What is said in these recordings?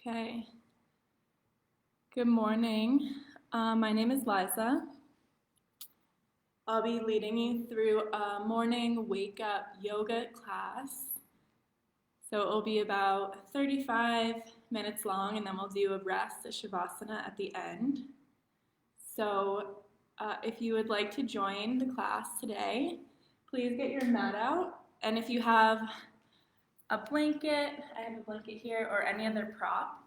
Okay. Good morning. My name is Liza. I'll be leading you through a morning wake-up yoga class. So it'll be about 35 minutes long, and then we'll do a rest, a shavasana at the end. So if you would like to join the class today, please get your mat out. And if you have a blanket, I have a blanket here, or any other prop,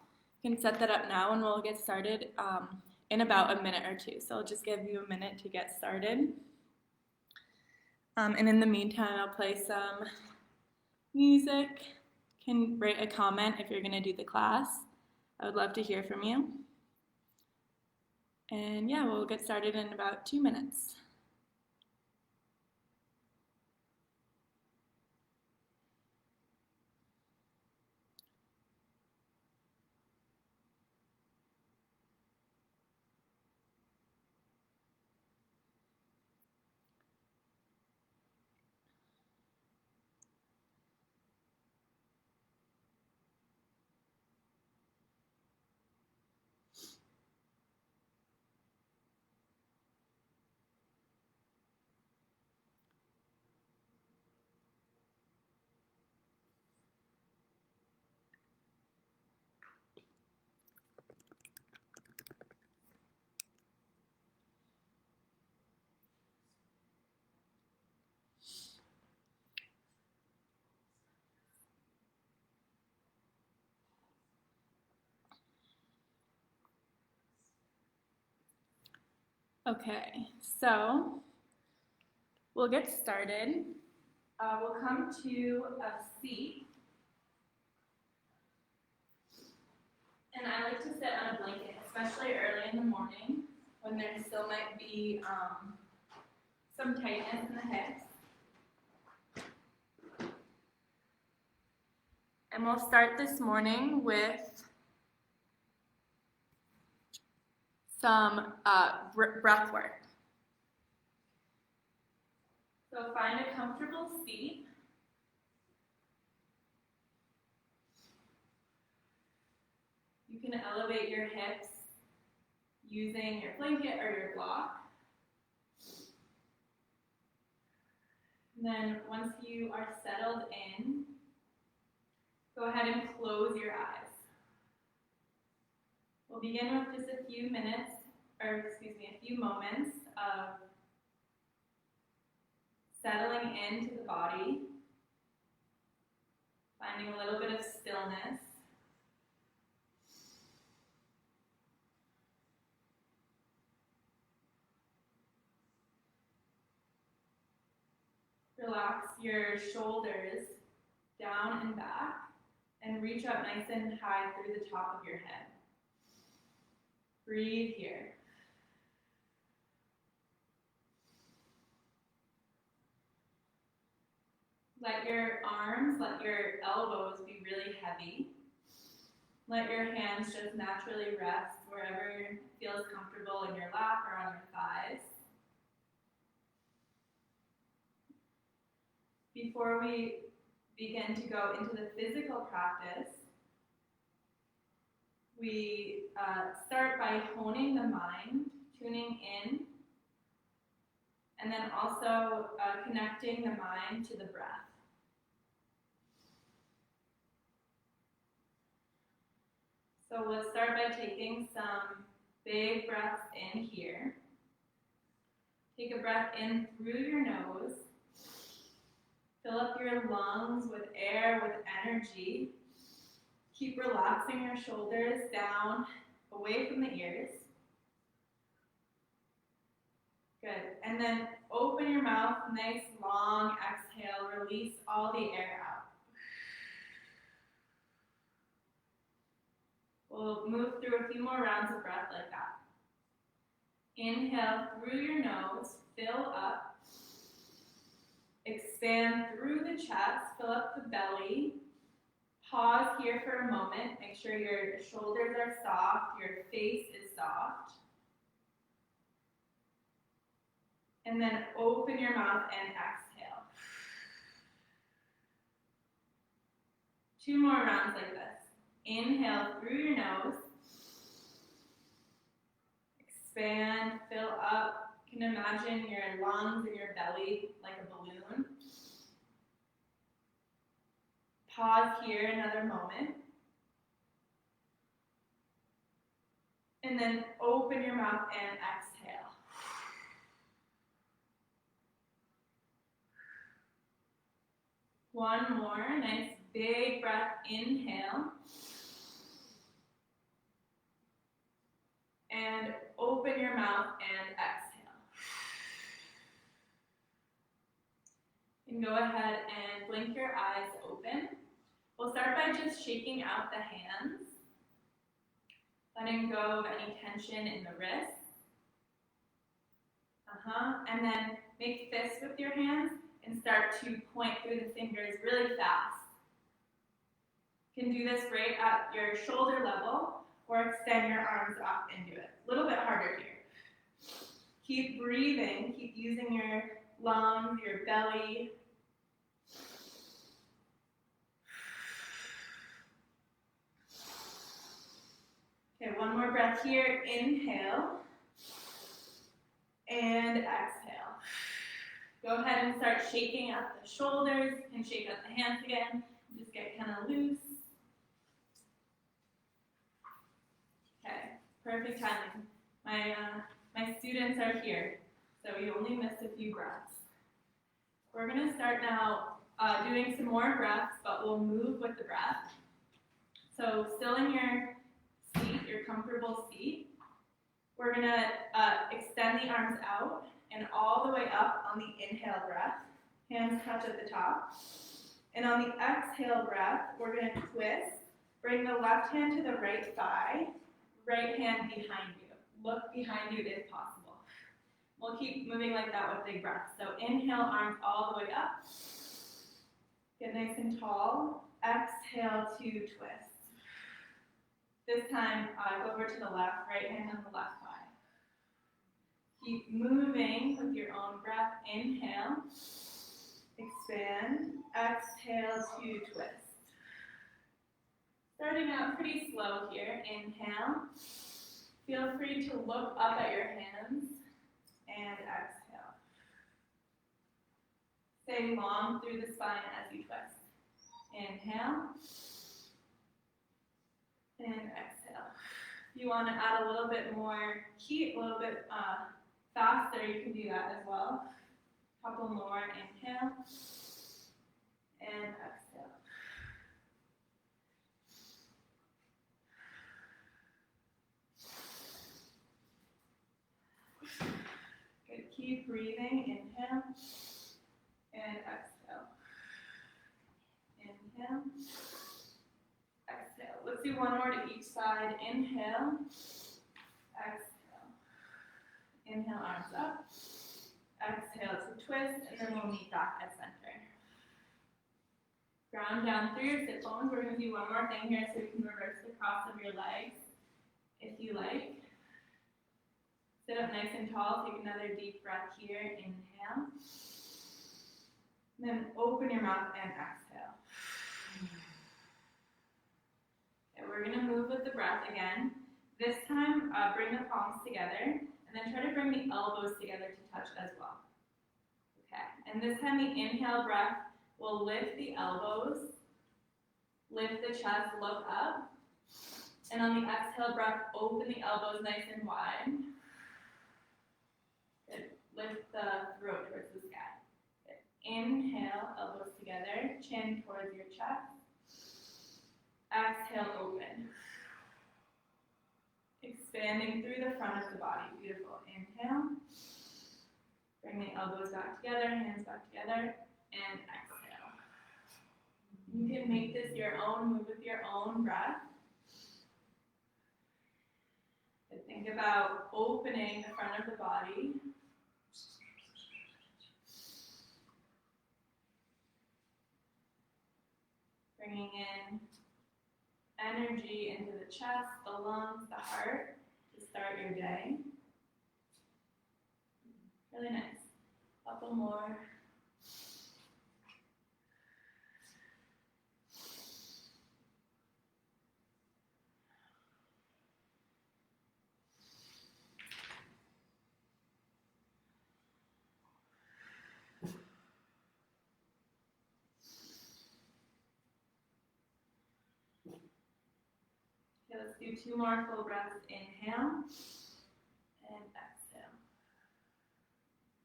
you can set that up now and we'll get started in about a minute or two. So I'll just give you a minute to get started. And in the meantime, I'll play some music. You can write a comment if you're going to do the class. I would love to hear from you. And yeah, we'll get started in about 2 minutes. Okay, so we'll get started. We'll come to a seat. And I like to sit on a blanket, especially early in the morning when there still might be some tightness in the hips. And we'll start this morning with some breath work. So find a comfortable seat. You can elevate your hips using your blanket or your block. And then once you are settled in, go ahead and close your eyes. We'll begin with just a few moments of settling into the body, finding a little bit of stillness. Relax your shoulders down and back and reach up nice and high through the top of your head. Breathe here. Let your arms, let your elbows be really heavy. Let your hands just naturally rest wherever feels comfortable in your lap or on your thighs. Before we begin to go into the physical practice, we start by honing the mind, tuning in, and then also connecting the mind to the breath. So let's start by taking some big breaths in here. Take a breath in through your nose. Fill up your lungs with air, with energy. Keep relaxing your shoulders down, away from the ears. Good. And then open your mouth, nice long exhale. Release all the air out. We'll move through a few more rounds of breath like that. Inhale through your nose, fill up. Expand through the chest, fill up the belly. Pause here for a moment. Make sure your shoulders are soft, your face is soft. And then open your mouth and exhale. 2 more rounds like this. Inhale through your nose. Expand, fill up. You can imagine your lungs and your belly like a balloon. Pause here another moment. And then open your mouth and exhale. One more, nice big breath, inhale. And open your mouth and exhale. And go ahead and blink your eyes open. We'll start by just shaking out the hands, letting go of any tension in the wrists. And then make fists with your hands and start to point through the fingers really fast. You can do this right at your shoulder level or extend your arms up and do it. A little bit harder here. Keep breathing, keep using your lungs, your belly. Okay, one more breath here. Inhale and exhale. Go ahead and start shaking out the shoulders and shake out the hands again. Just get kind of loose. Okay, perfect timing. My students are here, so you only missed a few breaths. We're going to start now doing some more breaths, but we'll move with the breath. So still in your seat, your comfortable seat, we're going to extend the arms out and all the way up on the inhale breath. Hands touch at the top. And on the exhale breath, we're going to twist. Bring the left hand to the right thigh, right hand behind you. Look behind you if possible. We'll keep moving like that with big breaths. So inhale, arms all the way up. Get nice and tall. Exhale to twist. This time, go over to the left, right hand on the left thigh. Keep moving with your own breath. Inhale, expand, exhale to twist. Starting out pretty slow here. Inhale. Feel free to look up at your hands and exhale. Stay long through the spine as you twist. Inhale and exhale. If you want to add a little bit more heat, a little bit faster, you can do that as well. A couple more. Inhale and exhale. Good. Keep breathing. Inhale and exhale. Inhale. Exhale. Let's do one more to each side. Inhale. Exhale. Inhale, arms up. Exhale to twist, and then we'll meet back at center. Ground down through your sit bones. We're going to do one more thing here so you can reverse the cross of your legs if you like. Sit up nice and tall. Take another deep breath here. Inhale. And then open your mouth and exhale. Okay, we're going to move with the breath again. This time, bring the palms together, and then try to bring the elbows together to touch as well. Okay, and this time the inhale breath will lift the elbows, lift the chest, look up, and on the exhale breath, open the elbows nice and wide. Good. Lift the throat towards the sky. Good. Inhale, elbows together, chin towards your chest. Exhale, open. Expanding through the front of the body. Beautiful. Inhale. Bring the elbows back together, hands back together, and exhale. You can make this your own, move with your own breath. But think about opening the front of the body. Bringing in energy into the chest, the lungs, the heart to start your day. Really nice. Couple more. Let's do 2 more full breaths. Inhale and exhale.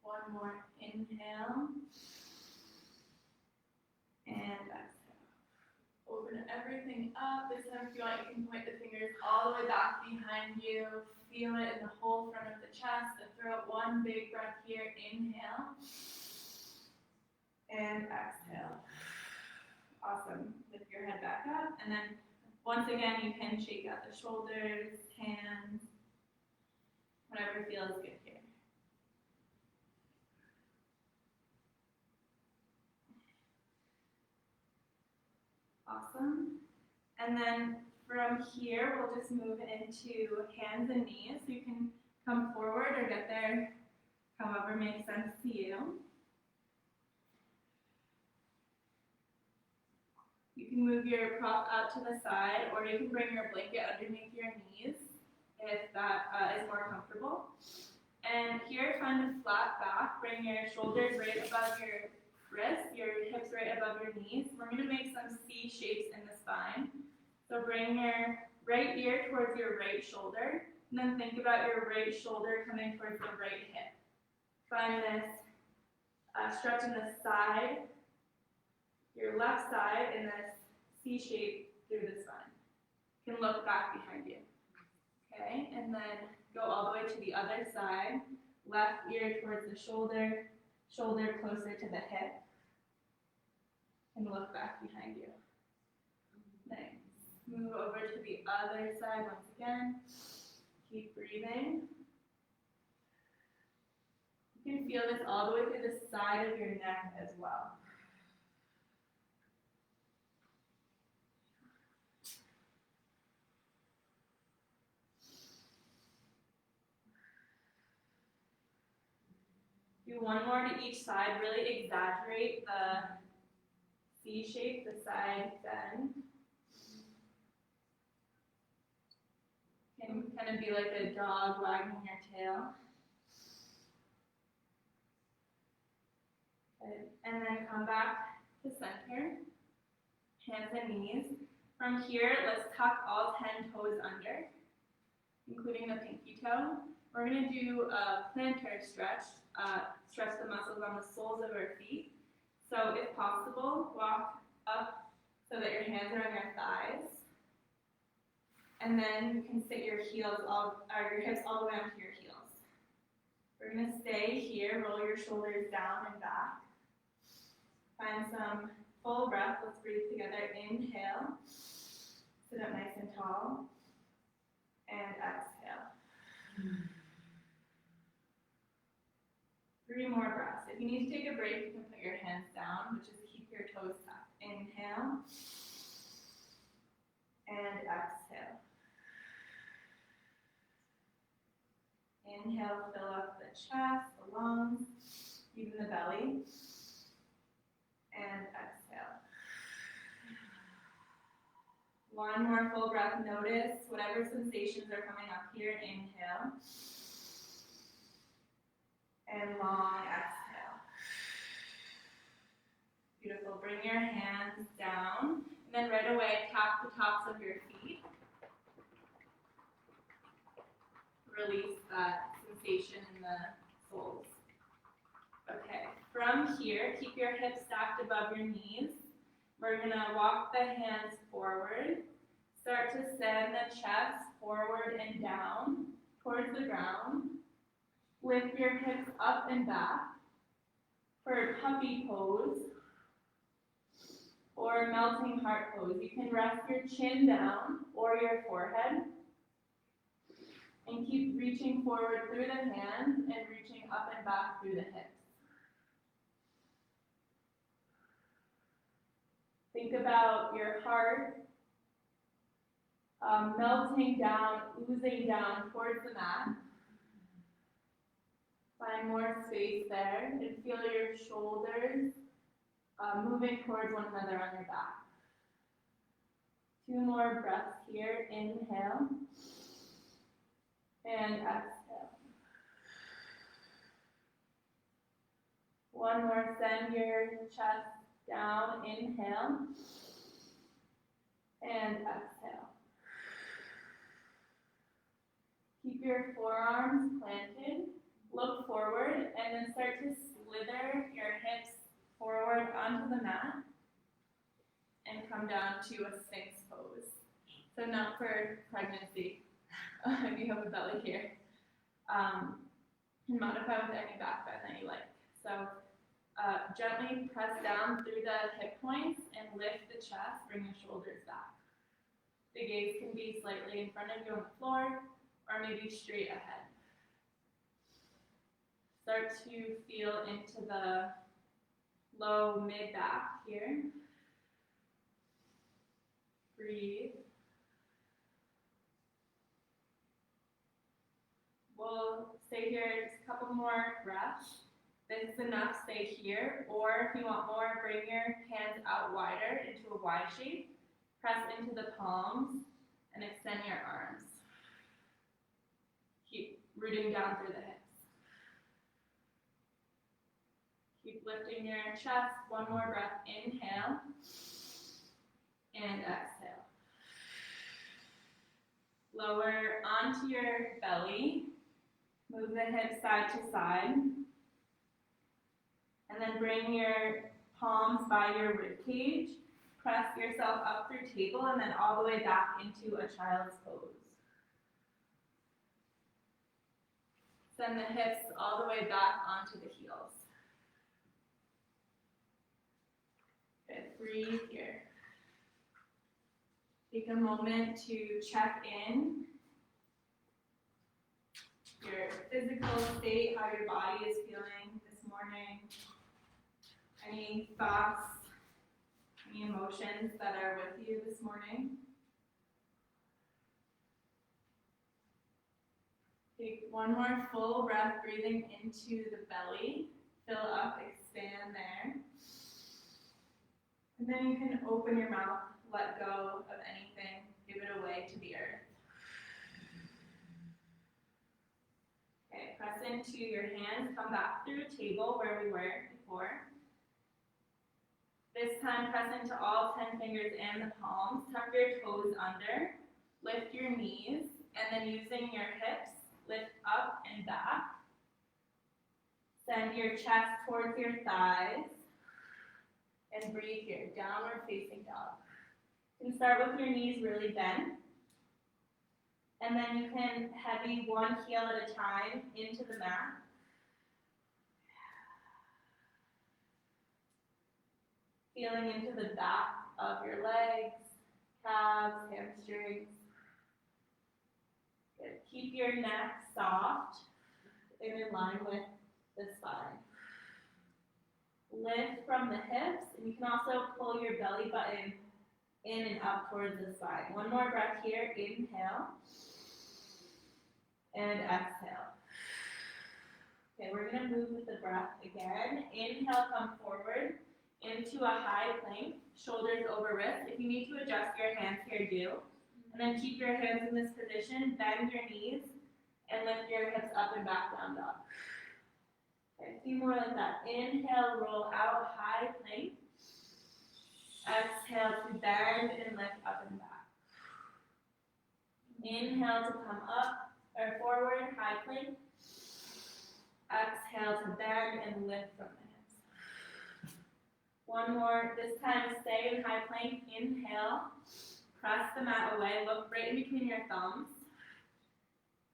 1 more. Inhale and exhale. Open everything up. This time, if you want, you can point the fingers all the way back behind you. Feel it in the whole front of the chest, the throat. 1 big breath here. Inhale and exhale. Awesome. Lift your head back up, and then once again, you can shake out the shoulders, hands, whatever feels good here. Awesome. And then from here, we'll just move into hands and knees. So you can come forward or get there however makes sense to you. You can move your prop out to the side, or you can bring your blanket underneath your knees if that is more comfortable. And here, find a flat back. Bring your shoulders right above your wrists, your hips right above your knees. We're going to make some C shapes in the spine. So bring your right ear towards your right shoulder, and then think about your right shoulder coming towards the right hip. Find this stretch in the side, your left side, in this C shape through the spine. You can look back behind you. Okay, and then go all the way to the other side. Left ear towards the shoulder, shoulder closer to the hip. And look back behind you. Nice. Move over to the other side once again. Keep breathing. You can feel this all the way through the side of your neck as well. Do 1 more to each side. Really exaggerate the C shape, the side bend. Can kind of be like a dog wagging your tail. Good. And then come back to center, hands and knees. From here, let's tuck all 10 toes under, including the pinky toe. We're going to do a plantar stretch, stretch the muscles on the soles of our feet. So if possible, walk up so that your hands are on your thighs. And then you can sit your heels your hips all the way onto your heels. We're going to stay here, roll your shoulders down and back. Find some full breath. Let's breathe together. Inhale. Sit up nice and tall. And exhale. 3 more breaths. If you need to take a break, you can put your hands down, but just keep your toes tucked. Inhale. And exhale. Inhale, fill up the chest, the lungs, even the belly. And exhale. 1 more full breath. Notice whatever sensations are coming up here. Inhale. And long exhale. Beautiful. Bring your hands down. And then right away, tap the tops of your feet. Release that sensation in the soles. Okay, from here, keep your hips stacked above your knees. We're going to walk the hands forward. Start to send the chest forward and down towards the ground. Lift your hips up and back for puppy pose or melting heart pose. You can rest your chin down or your forehead. And keep reaching forward through the hands and reaching up and back through the hips. Think about your heart melting down, oozing down towards the mat. Find more space there and feel your shoulders moving towards one another on your back. 2 more breaths here. Inhale. And exhale. 1 more, send your chest down, inhale, and exhale. Keep your forearms planted. Look forward and then start to slither your hips forward onto the mat and come down to a Sphinx pose. So not for pregnancy, if you have a belly here. And modify with any back bend that you like. So gently press down through the hip points and lift the chest, bring the shoulders back. The gaze can be slightly in front of you on the floor or maybe straight ahead. Start to feel into the low mid back here. Breathe. We'll stay here just a couple more breaths. This is enough, stay here. Or if you want more, bring your hands out wider into a Y shape. Press into the palms and extend your arms. Keep rooting down through the hips. Keep lifting your chest. One more breath. Inhale and exhale. Lower onto your belly. Move the hips side to side. And then bring your palms by your rib cage. Press yourself up through table and then all the way back into a child's pose. Send the hips all the way back onto the heels. Good, breathe here. Take a moment to check in your physical state, how your body is feeling this morning. Any thoughts, any emotions that are with you this morning? Take one more full breath, breathing into the belly. Fill up, expand there. And then you can open your mouth, let go of anything, give it away to the earth. Okay, press into your hands, come back through table where we were before. This time, press into all 10 fingers and the palms. Tuck your toes under. Lift your knees. And then using your hips, lift up and back. Send your chest towards your thighs. And breathe here, downward facing dog. You can start with your knees really bent. And then you can heavy one heel at a time into the mat. Feeling into the back of your legs, calves, hamstrings. Good. Keep your neck soft and in line with the spine. Lift from the hips, and you can also pull your belly button in and up towards the spine. One more breath here. Inhale and exhale. Okay, we're going to move with the breath again. Inhale, come forward into a high plank, shoulders over wrists. If you need to adjust your hands here, do. And then keep your hands in this position, bend your knees, and lift your hips up and back, down dog. Okay, a few more like that. Inhale, roll out, high plank. Exhale to bend and lift up and back. Inhale to come up or forward, high plank. Exhale to bend and lift from the hips. One more, this time stay in high plank. Inhale, press the mat away, look right in between your thumbs.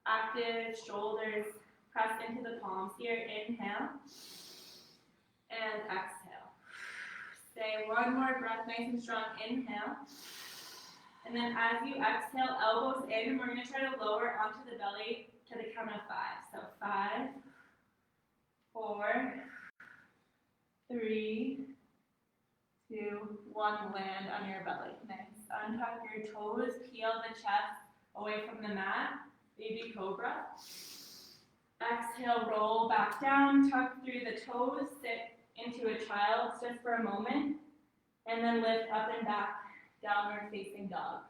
Active shoulders, press into the palms here. Inhale and exhale. Stay one more breath, nice and strong. Inhale. And then as you exhale, elbows in, we're going to try to lower onto the belly to the count of 5. So 5, 4, 3, 2, 1, land on your belly. Nice. Untuck your toes, peel the chest away from the mat. Baby cobra. Exhale, roll back down, tuck through the toes, sit into a child's just for a moment, and then lift up and back, downward facing dog.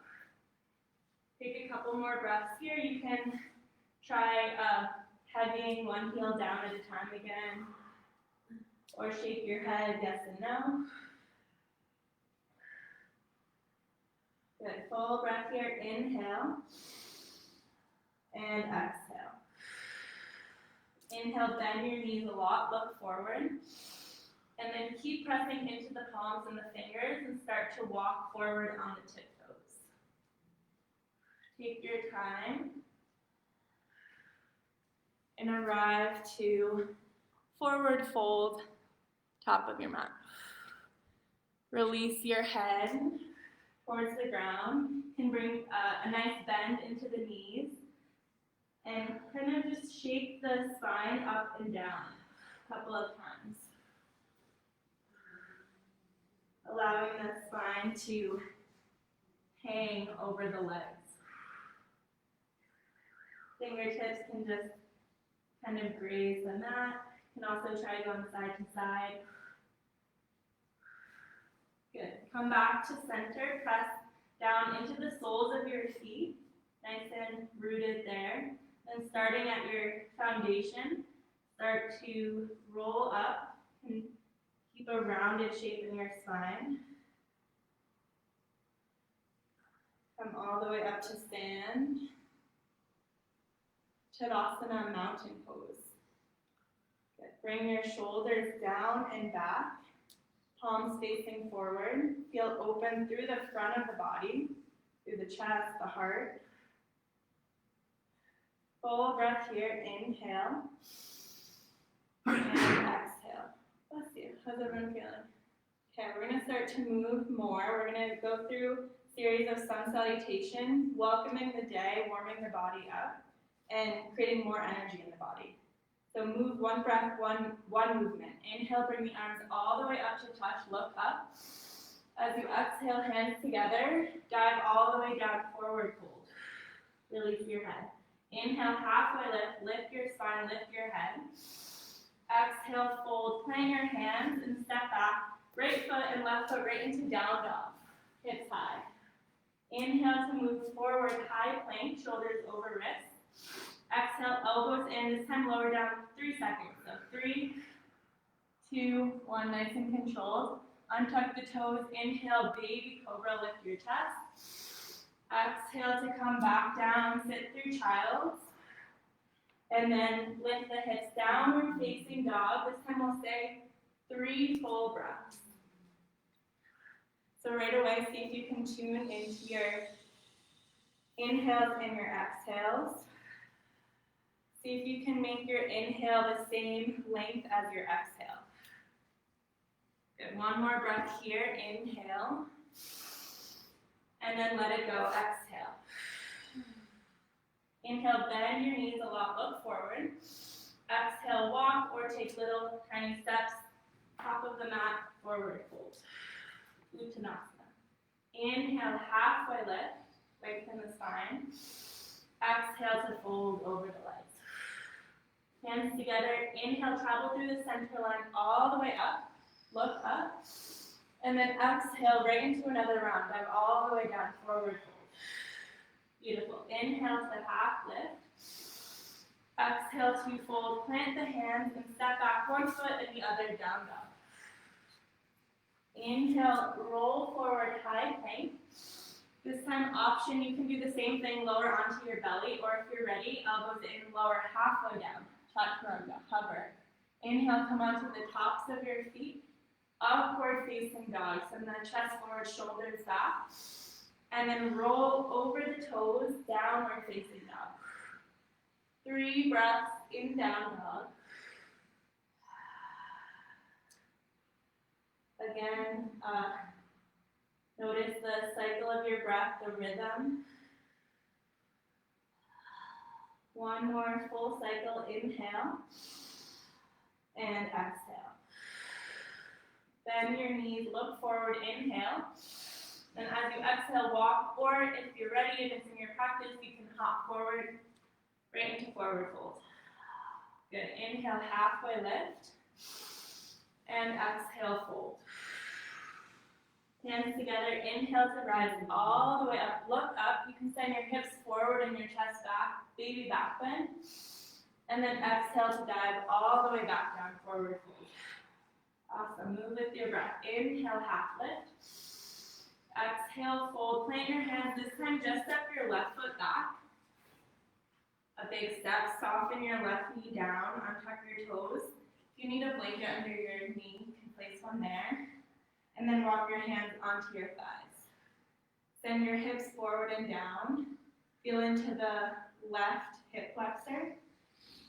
Take a couple more breaths here. You can try heavying one heel down at a time again, or shake your head yes and no. Good, full breath here. Inhale And exhale. Inhale, bend your knees a lot, look forward. And then keep pressing into the palms and the fingers and start to walk forward on the tiptoes. Take your time and arrive to forward fold, top of your mat. Release your head towards the ground. You can bring a nice bend into the knees and kind of just shake the spine up and down a couple of times. Allowing the spine to hang over the legs. Fingertips can just kind of graze the mat. You can also try going side to side. Good. Come back to center. Press down into the soles of your feet. Nice and rooted there. Then starting at your foundation, start to roll up and keep a rounded shape in your spine. Come all the way up to stand. Tadasana, mountain pose. Good. Bring your shoulders down and back. Palms facing forward. Feel open through the front of the body, through the chest, the heart. Full breath here. Inhale. And exhale. Bless you. How's everyone feeling? Okay, we're going to start to move more. We're going to go through a series of sun salutations, welcoming the day, warming the body up, and creating more energy in the body. So move one breath, one movement. Inhale, bring the arms all the way up to touch, look up. As you exhale, hands together, dive all the way down, forward fold. Release your head. Inhale, halfway lift, lift your spine, lift your head. Exhale, fold, plant your hands and step back. Right foot and left foot right into down dog. Hips high. Inhale to move forward, high plank, shoulders over wrists. Exhale, elbows in, this time lower down 3 seconds. So 3, 2, 1, nice and controlled. Untuck the toes, inhale, baby cobra, lift your chest. Exhale to come back down, sit through child's. And then lift the hips, downward facing dog. This time we'll say 3 full breaths. So right away, see if you can tune into your inhales and your exhales. See if you can make your inhale the same length as your exhale. Good. One more breath here. Inhale. And then let it go. Exhale. Inhale, bend your knees a lot. Look forward. Exhale, walk or take little tiny steps. Top of the mat, forward fold. Uttanasana. Inhale, halfway lift. Lengthen the spine. Exhale to fold over the legs. Hands together. Inhale, travel through the center line all the way up. Look up. And then exhale right into another round. Dive all the way down, forward fold. Beautiful. Inhale to half lift. Exhale to fold. Plant the hands and step back one foot and the other down dog. Inhale, roll forward, high plank. This time option, you can do the same thing, lower onto your belly, or if you're ready, elbows in, lower halfway down. Chaturanga, hover. Inhale, come onto the tops of your feet. Upward facing dog. Send the chest forward, shoulders back. And then roll over the toes, downward facing dog. 3 breaths in down dog. Again, notice the cycle of your breath, the rhythm. One more full cycle, inhale and exhale. Bend your knees, look forward, inhale. And as you exhale, walk, or if you're ready, if it's in your practice, you can hop forward, right into forward fold. Good, inhale, halfway lift, and exhale, fold. Hands together, inhale to rise all the way up, look up. You can send your hips forward and your chest back, baby back bend. And then exhale to dive all the way back down, forward fold. Awesome, move with your breath. Inhale, half lift. Exhale, fold, plant your hands. This time just step your left foot back. a big step. Soften your left knee down, untuck your toes. If you need a blanket under your knee, you can place one there. And then walk your hands onto your thighs. Send your hips forward and down. Feel into the left hip flexor.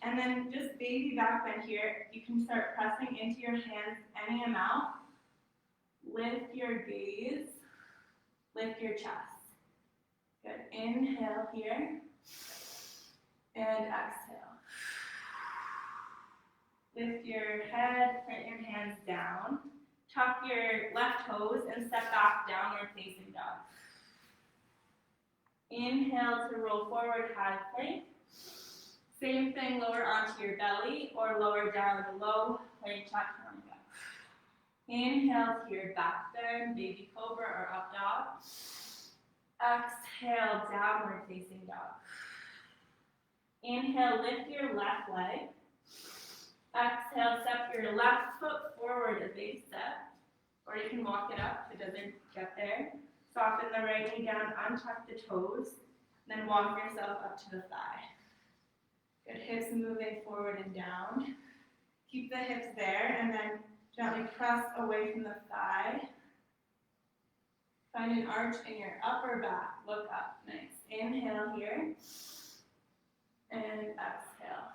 And then just baby back bend here. You can start pressing into your hands any amount. Lift your gaze. Lift your chest. Good. Inhale here. And exhale. Lift your head, plant your hands down. Tuck your left toes and step back, downward facing dog. Inhale to roll forward, high plank. Same thing, lower onto your belly or lower down the low plank chaturanga. Inhale to your back bend, baby cobra or up dog. Exhale, downward facing dog. Inhale, lift your left leg. Exhale, step your left foot forward, a big step. Or you can walk it up if it doesn't get there. Soften the right knee down, untuck the toes, then walk yourself up to the thigh. Good, hips moving forward and down. Keep the hips there, and then gently press away from the thigh. Find an arch in your upper back. Look up. Nice. Inhale here. And exhale.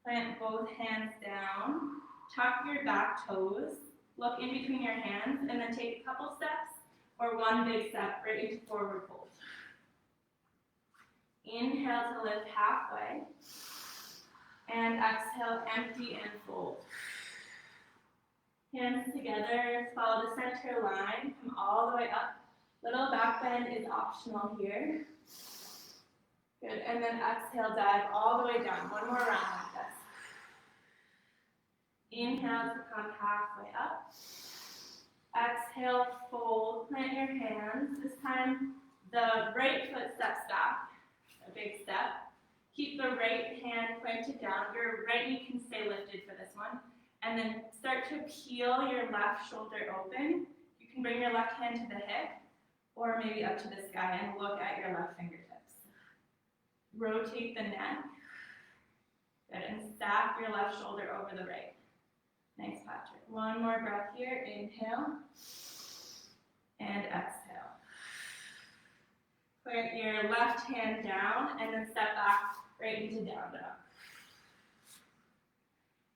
Plant both hands down. Tuck your back toes. Look in between your hands, and then take a couple steps or one big step right into forward fold. Inhale to lift halfway. And exhale, empty and fold. Hands together, follow the center line, come all the way up. Little back bend is optional here. Good, and then exhale, dive all the way down. One more round like this. Inhale to come halfway up. Exhale, fold, plant your hands. This time, the right foot steps back, a big step. Keep the right hand pointed down. Your right knee can stay lifted for this one. And then start to peel your left shoulder open. You can bring your left hand to the hip, or maybe up to the sky and look at your left fingertips. Rotate the neck. Good, and stack your left shoulder over the right. Nice, Patrick. One more breath here. Inhale. And exhale. Plant your left hand down and then step back right into down dog.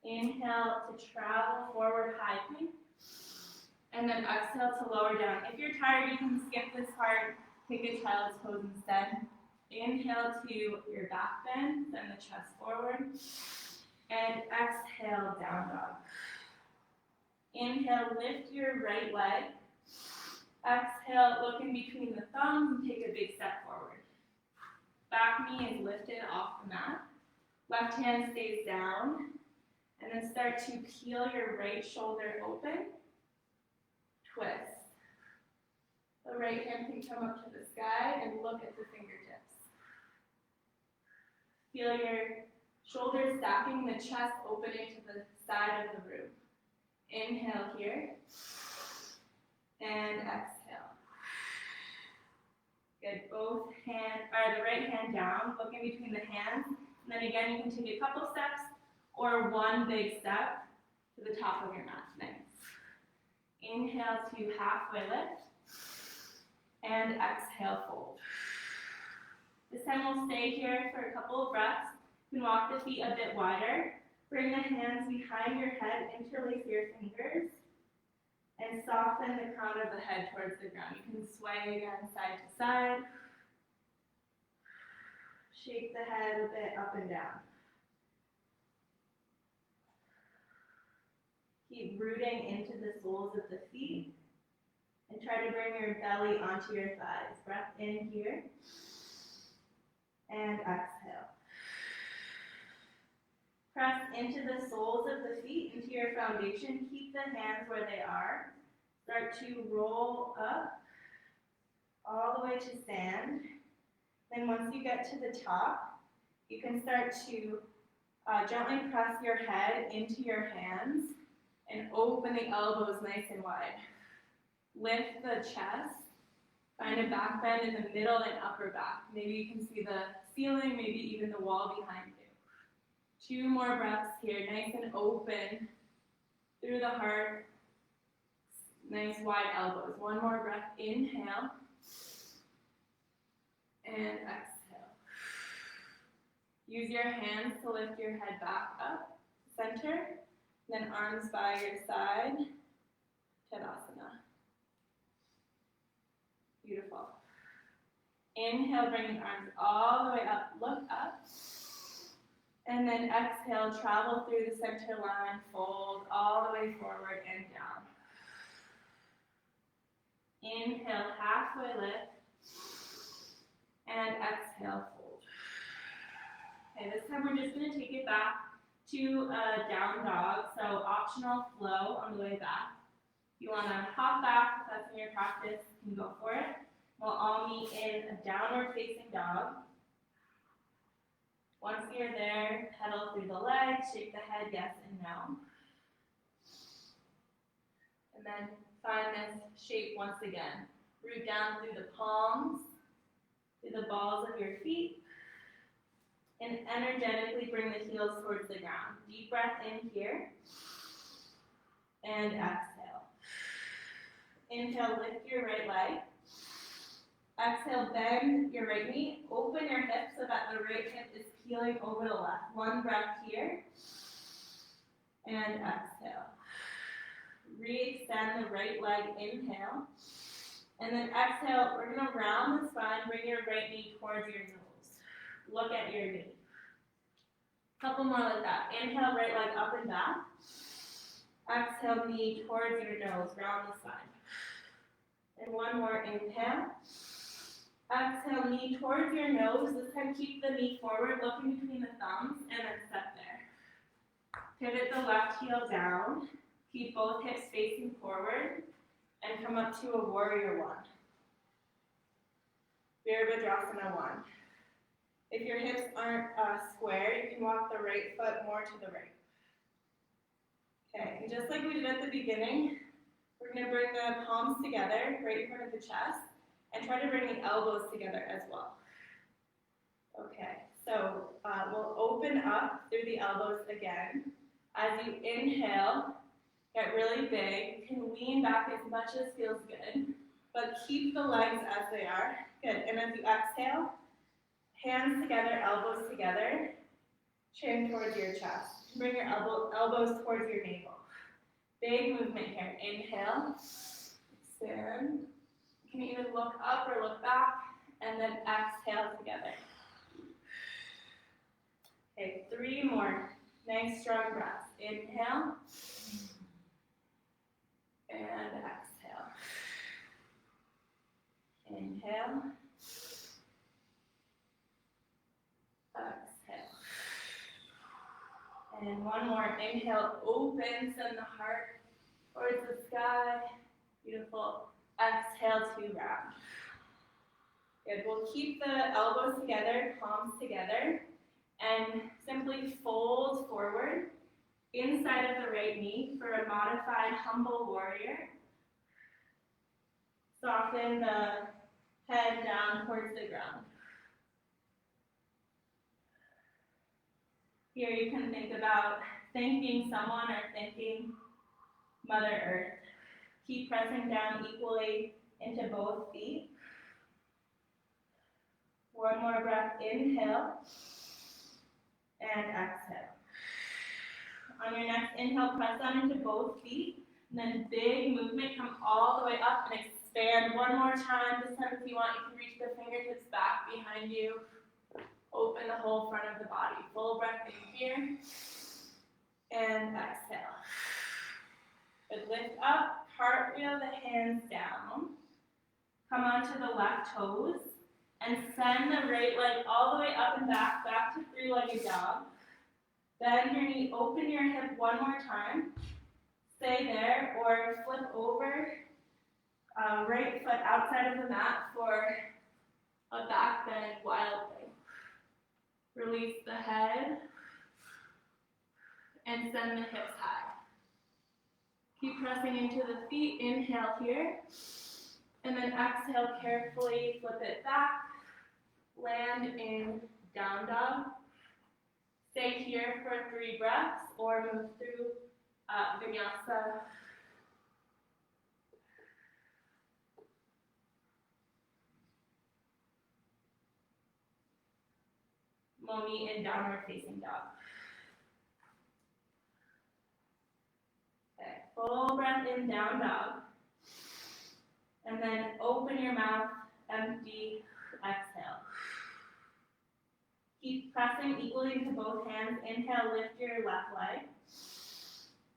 Inhale to travel forward, high plank. And then exhale to lower down. If you're tired, you can skip this part. Take a child's pose instead. Inhale to your back bend, send the chest forward. And exhale, down dog. Inhale, lift your right leg. Exhale, look in between the thumbs and take a big step forward. Back knee is lifted off the mat. Left hand stays down. And then start to peel your right shoulder open. Twist. The right hand can come up to the sky and look at the fingertips. Feel your shoulders stacking, the chest opening to the side of the room. Inhale here. And exhale. Good. Both hands, or the right hand down, look in between the hands. And then again, you can take a couple steps or one big step to the top of your mat. Nice. Inhale to halfway lift. And exhale, fold. This time we'll stay here for a couple of breaths. You can walk the feet a bit wider. Bring the hands behind your head, interlace your fingers, and soften the crown of the head towards the ground. You can sway again side to side. Shake the head a bit up and down. Keep rooting into the soles of the feet. And try to bring your belly onto your thighs. Breath in here. And exhale. Press into the soles of the feet, into your foundation. Keep the hands where they are. Start to roll up all the way to stand. Then once you get to the top, you can start to gently press your head into your hands and open the elbows nice and wide. Lift the chest. Find a back bend in the middle and upper back. Maybe you can see the ceiling, maybe even the wall behind you. 2 more breaths here, nice and open through the heart. Nice wide elbows. 1 more breath, inhale and exhale. Use your hands to lift your head back up, center, then arms by your side, Tadasana. Beautiful. Inhale, bring the arms all the way up, look up. And then exhale, travel through the center line, fold all the way forward and down. Inhale, halfway lift. And exhale, fold. Okay, this time we're just going to take it back to a down dog, so optional flow on the way back. If you want to hop back, if that's in your practice, you can go for it. We'll all meet in a downward facing dog. Once you're there, pedal through the legs, shake the head yes and no. And then find this shape once again. Root down through the palms, through the balls of your feet, and energetically bring the heels towards the ground. Deep breath in here, and exhale. Inhale, lift your right leg. Exhale, bend your right knee. Open your hip so that the right hip is peeling over the left. 1 breath here, and exhale. Re-extend the right leg, inhale. And then exhale, we're going to round the spine, bring your right knee towards your nose. Look at your knee. Couple more like that. Inhale, right leg up and back. Exhale, knee towards your nose, round the spine. And 1 more, inhale. Exhale, knee towards your nose. This time keep the knee forward, looking between the thumbs, and then step there. Pivot the left heel down. Keep both hips facing forward, and come up to a warrior 1. Virabhadrasana 1. If your hips aren't square, you can walk the right foot more to the right. Okay, and just like we did at the beginning, we're going to bring the palms together right in front of the chest, and try to bring the elbows together as well. Okay, so we'll open up through the elbows again. As you inhale, get really big. You can lean back as much as feels good, but keep the legs as they are. Good, and as you exhale, hands together, elbows together, chin towards your chest. Bring your elbows towards your navel. Big movement here. Inhale, expand. You can either look up or look back, and then exhale together. Okay, 3 more. Nice strong breaths. Inhale, and exhale. Inhale, exhale. And 1 more. Inhale, open, send the heart towards the sky. Beautiful. Exhale to round. Good. We'll keep the elbows together, palms together, and simply fold forward inside of the right knee for a modified humble warrior. Soften the head down towards the ground. Here you can think about thanking someone or thanking Mother Earth. Keep pressing down equally into both feet. 1 more breath, inhale, and exhale. On your next inhale, press down into both feet, and then big movement, come all the way up and expand 1 more time. This time, if you want, you can reach the fingertips back behind you. Open the whole front of the body. Full breath in here, and exhale. Good, lift up. Cartwheel the hands down, come onto the left toes, and send the right leg all the way up and back to 3-legged dog. Bend your knee, open your hip 1 more time. Stay there, or flip over, right foot outside of the mat for a back bend wild thing. Release the head, and send the hips high. Keep pressing into the feet. Inhale here. And then exhale carefully. Flip it back. Land in down dog. Stay here for 3 breaths or move through vinyasa. We'll meet in downward facing dog. Okay, full breath in, down dog. And then open your mouth, empty, exhale. Keep pressing equally into both hands. Inhale, lift your left leg.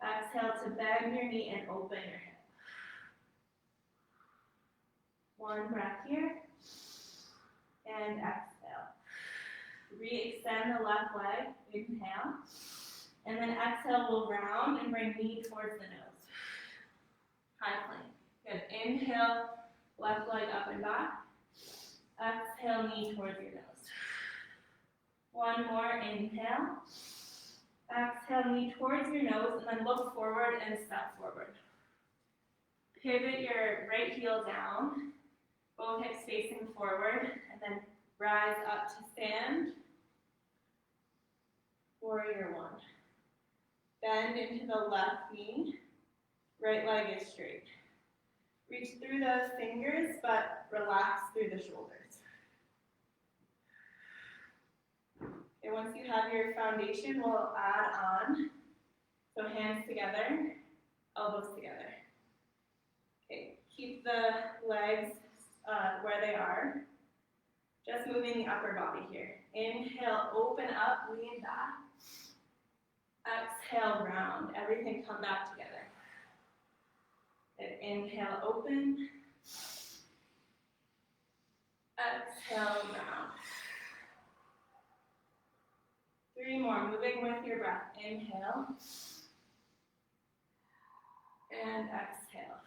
Exhale to bend your knee and open your hip. 1 breath here. And exhale. Re-extend the left leg. Inhale. And then exhale, we'll round and bring knee towards the nose. High plank. Good. Inhale, left leg up and back. Exhale, knee towards your nose. 1 more, inhale. Exhale, knee towards your nose, and then look forward and step forward. Pivot your right heel down, both hips facing forward, and then rise up to stand. Warrior 1. Bend into the left knee, right leg is straight. Reach through those fingers, but relax through the shoulders. Okay, once you have your foundation, we'll add on. So hands together, elbows together. Okay, keep the legs where they are. Just moving the upper body here. Inhale, open up, lean back. Exhale, round. Everything come back together. Good. Inhale, open. Exhale, round. 3 more, moving with your breath. Inhale. And exhale.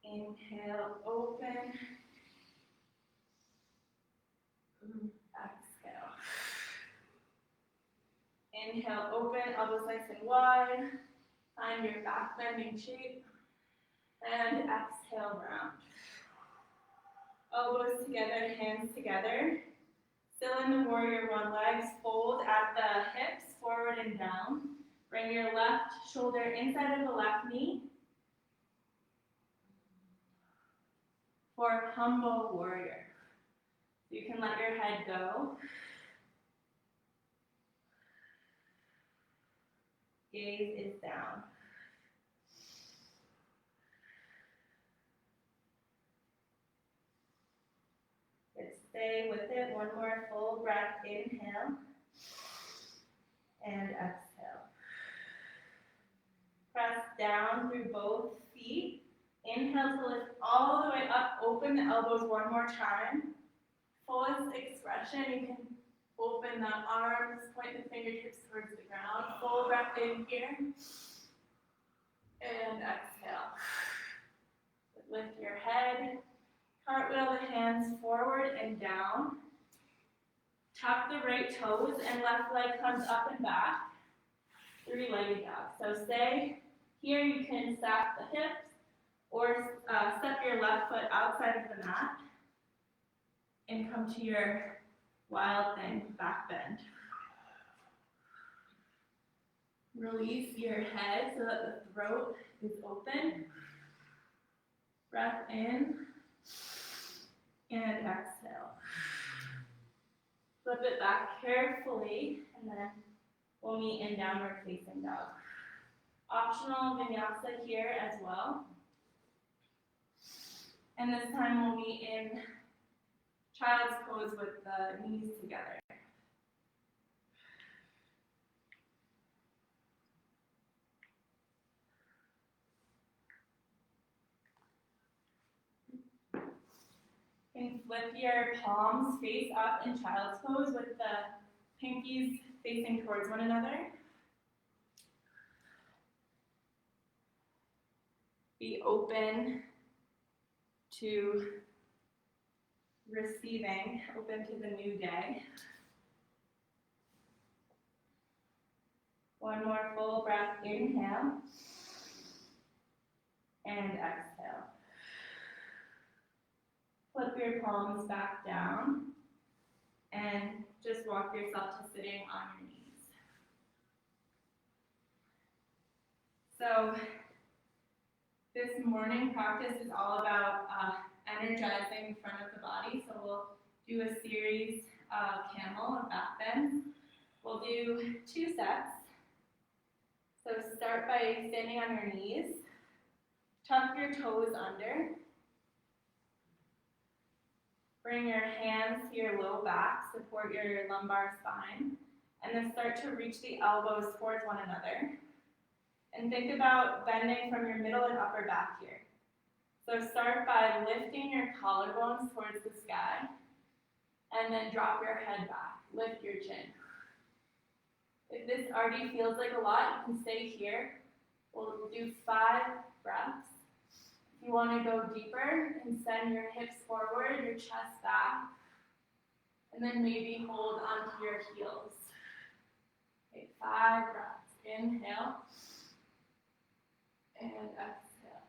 Inhale, open. Exhale. Inhale, open, elbows nice and wide. Find your back bending shape. And exhale, round. Elbows together, hands together. Still in the warrior 1, legs fold at the hips, forward and down. Bring your left shoulder inside of the left knee. For humble warrior. You can let your head go. Gaze is down. Good. Stay with it. 1 more full breath. Inhale. And exhale. Press down through both feet. Inhale to lift all the way up. Open the elbows 1 more time. Fullest expression. You can open the arms, point the fingertips towards the ground. Full breath in here. And exhale. Lift your head. Cartwheel the hands forward and down. Tuck the right toes and left leg comes up and back. 3-legged dog. So stay here. You can stack the hips or step your left foot outside of the mat and come to your wild thing, back bend. Release your head so that the throat is open. Breath in and exhale. Flip it back carefully and then we'll meet in downward facing dog. Optional vinyasa here as well. And this time we'll meet in child's pose with the knees together. And flip your palms face up in child's pose with the pinkies facing towards one another. Be open to receiving, open to the new day. 1 more full breath, inhale, and exhale. Flip your palms back down. and just walk yourself to sitting on your knees. So this morning practice is all about energizing the front of the body. So we'll do a series of camel or back bends. We'll do 2 sets. So start by standing on your knees. Tuck your toes under. Bring your hands to your low back, support your lumbar spine, and then start to reach the elbows towards one another. And think about bending from your middle and upper back here. So start by lifting your collarbones towards the sky, and then drop your head back. Lift your chin. If this already feels like a lot, you can stay here. We'll do 5 breaths. If you want to go deeper, you can send your hips forward, your chest back, and then maybe hold onto your heels. Okay, 5 breaths. Inhale and exhale.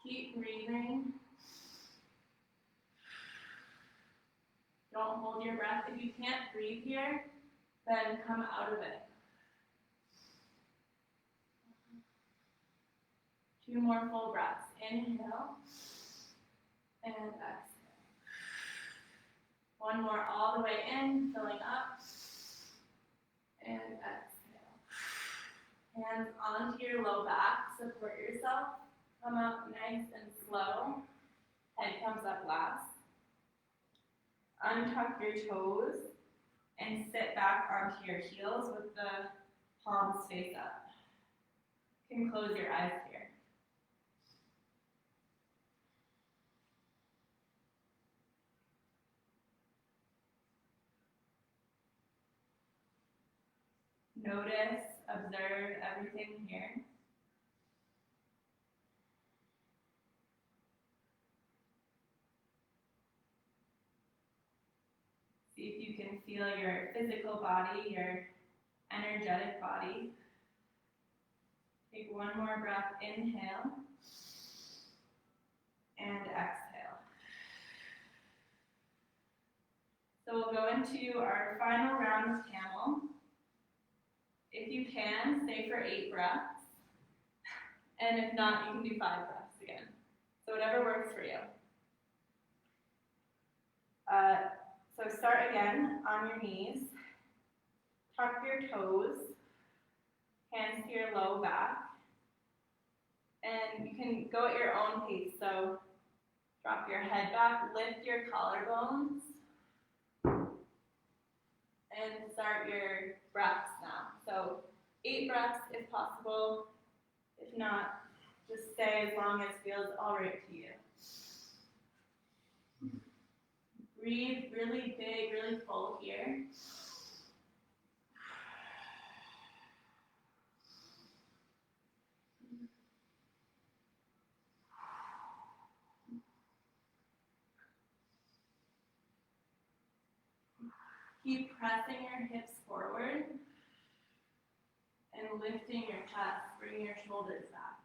Keep breathing. Don't hold your breath. If you can't breathe here, then come out of it. 2 more full breaths. Inhale and exhale. 1 more all the way in, filling up, and exhale. Hands onto your low back, support yourself. Come up nice and slow. Head comes up last. Untuck your toes and sit back onto your heels with the palms face up. You can close your eyes here. Notice, observe everything here. See if you can feel your physical body, your energetic body. Take 1 more breath, inhale, and exhale. So we'll go into our final round of camel. If you can, stay for 8 breaths. And if not, you can do 5 breaths again. So whatever works for you. So start again on your knees. Tuck your toes. Hands to your low back. And you can go at your own pace. So drop your head back, lift your collarbones, and start your breaths now. So 8 breaths if possible. If not, just stay as long as feels all right to you. Breathe really big, really full here. Keep pressing your hips forward and lifting your chest. Bring your shoulders back.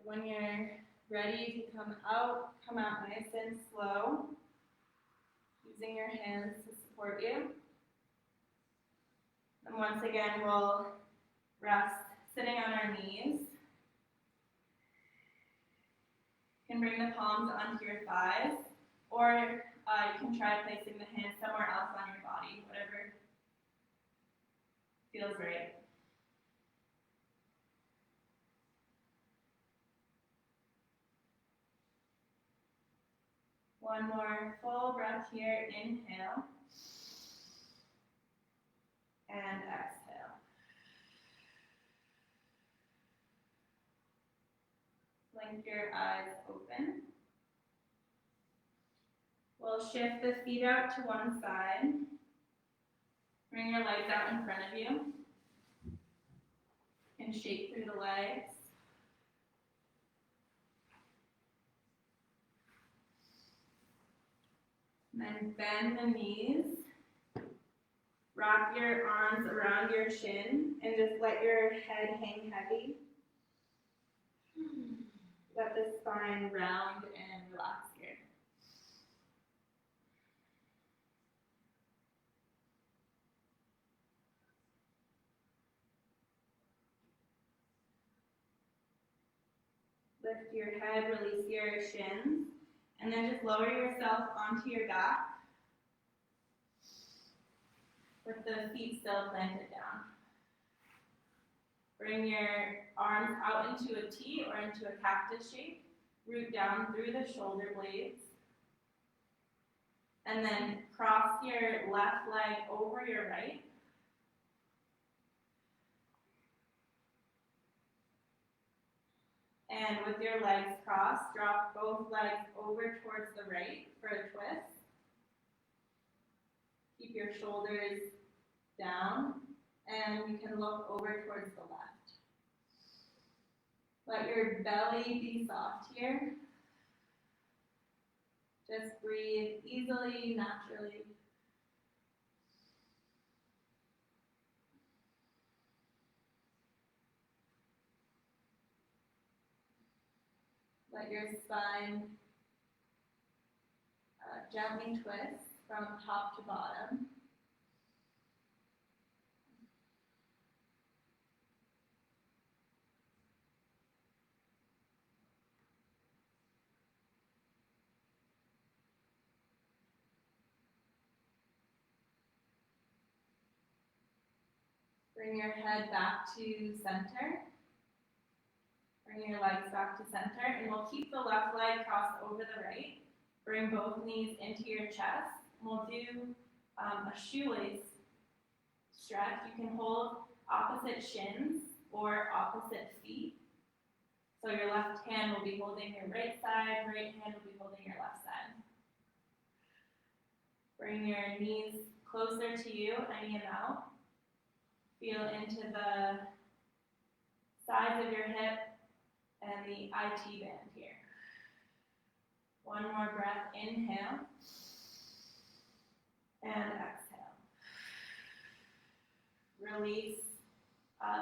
When you're ready to come out nice and slow, using your hands to support you. And once again, we'll rest sitting on our knees. You can bring the palms onto your thighs, or you can try placing the hands somewhere else on your body, whatever feels right. One more full breath here, inhale, and exhale. Blink your eyes open. We'll shift the feet out to one side. Bring your legs out in front of you. And shake through the legs. And then bend the knees. Wrap your arms around your shin and just let your head hang heavy. Let the spine round and relax here. Lift your head, release your shins, and then just lower yourself onto your back with the feet still planted down. Bring your arms out into a T or into a cactus shape. Root down through the shoulder blades. And then cross your left leg over your right. And with your legs crossed, drop both legs over towards the right for a twist. Keep your shoulders down, and you can look over towards the left. Let your belly be soft here. Just breathe easily, naturally. Let your spine gently twist from top to bottom. Bring your head back to center. Bring your legs back to center, and we'll keep the left leg crossed over the right. Bring both knees into your chest. We'll do a shoelace stretch. You can hold opposite shins or opposite feet. So your left hand will be holding your right side, right hand will be holding your left side. Bring your knees closer to you, any amount. Feel into the sides of your hip and the IT band here. One more breath, inhale and exhale. Release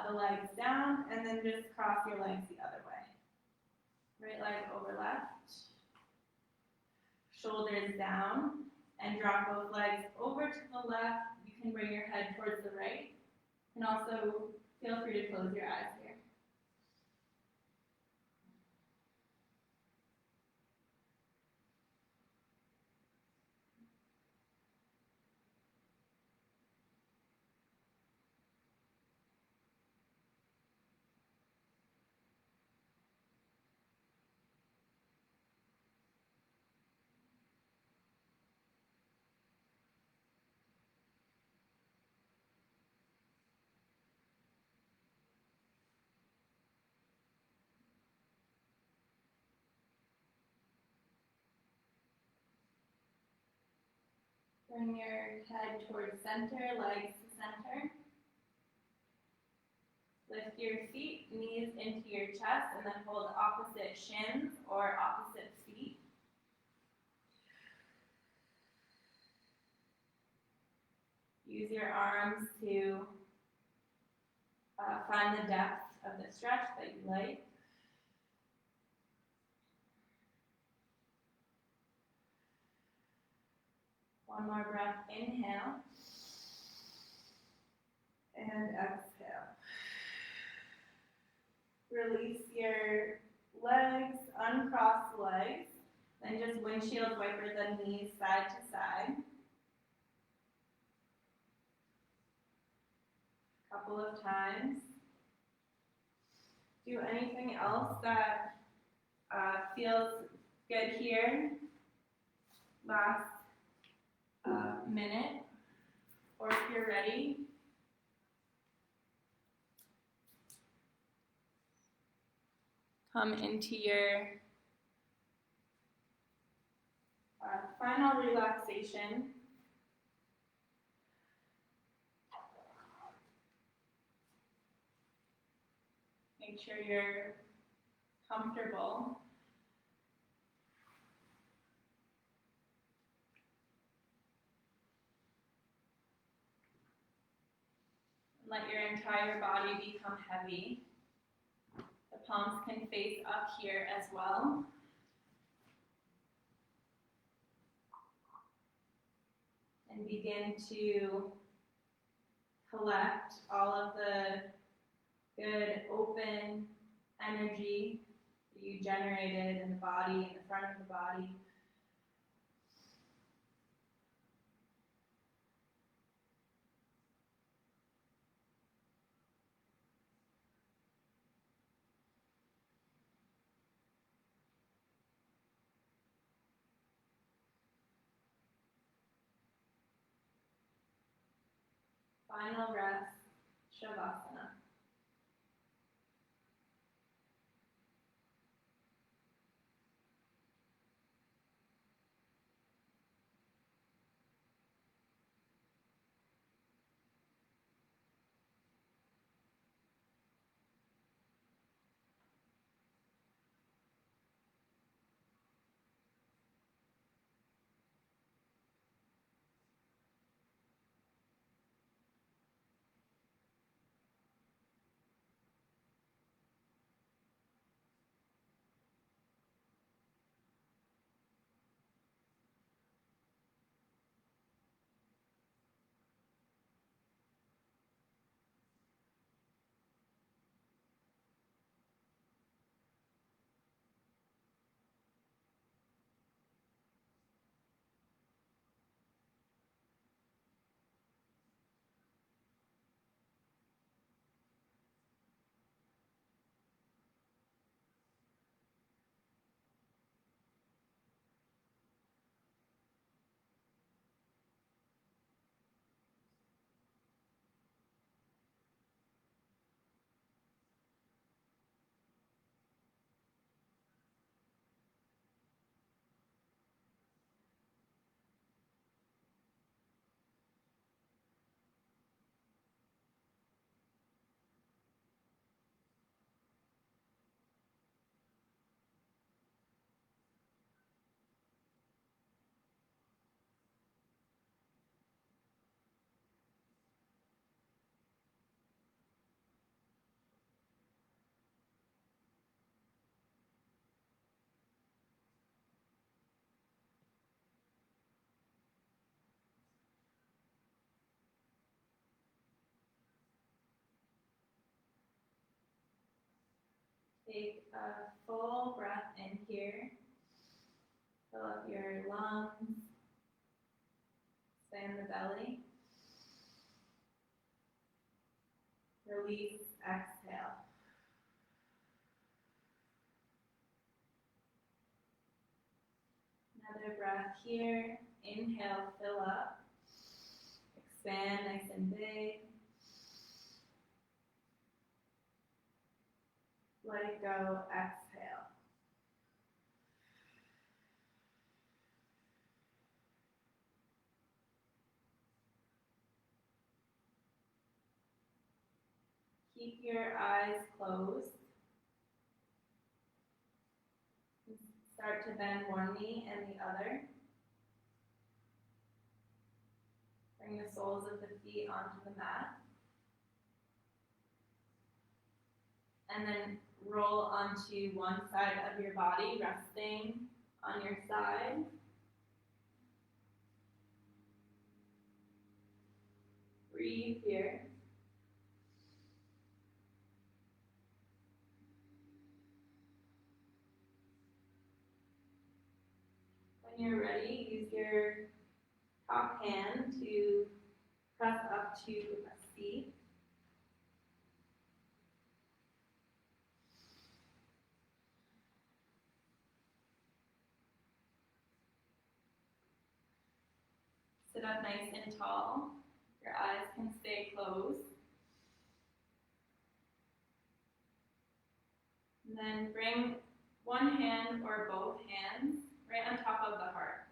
the legs down and then just cross your legs the other way. Right leg over left, shoulders down, and drop both legs over to the left. You can bring your head towards the right, and also feel free to close your eyes here. Bring your head towards center, legs to center. Lift your feet, knees into your chest, and then hold opposite shins or opposite feet. Use your arms to find the depth of the stretch that you like. One more breath, inhale and exhale. Release your legs, uncross legs, then just windshield wiper the knees side to side. A couple of times. Do anything else that feels good here. Last minute, or if you're ready, come into your final relaxation. Make sure you're comfortable. Let your entire body become heavy. The palms can face up here as well. And begin to collect all of the good open energy that you generated in the body, in the front of the body. Final breath, Shavasana. Take a full breath in here. Fill up your lungs. Expand the belly. Release, exhale. Another breath here. Inhale, fill up. Expand nice and big. Let it go, exhale. Keep your eyes closed. Start to bend one knee and the other. Bring the soles of the feet onto the mat. And then roll onto one side of your body, resting on your side. Breathe here. When you're ready, use your top hand to press up to a seat. Sit up nice and tall. Your eyes can stay closed. And then bring one hand or both hands right on top of the heart.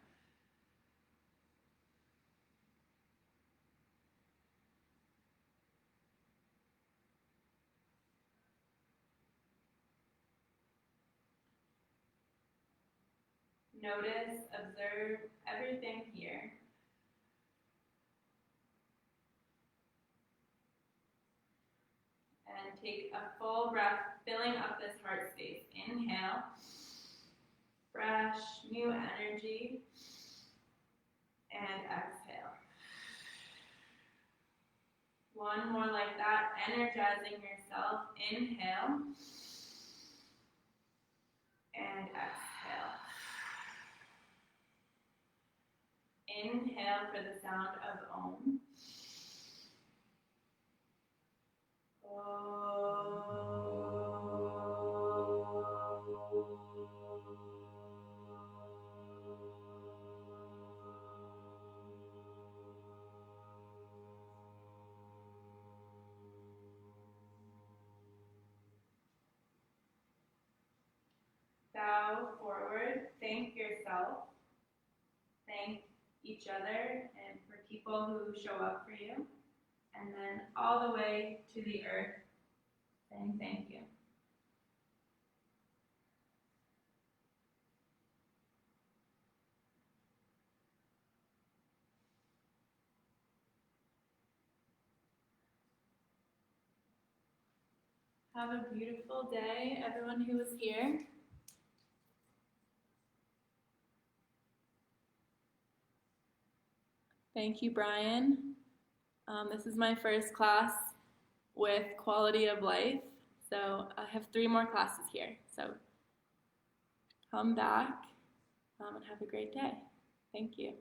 Notice, observe everything here. take a full breath, filling up this heart space. Inhale, fresh, new energy, and exhale. One more like that, energizing yourself. Inhale, and exhale. Inhale for the sound of Om. Bow forward, thank yourself, thank each other and for people who show up for you, and then all the way to the earth, saying thank you. Have a beautiful day, everyone who is here. Thank you, Brian. This is my first class with quality of life, so I have 3 more classes here. So come back and have a great day. Thank you.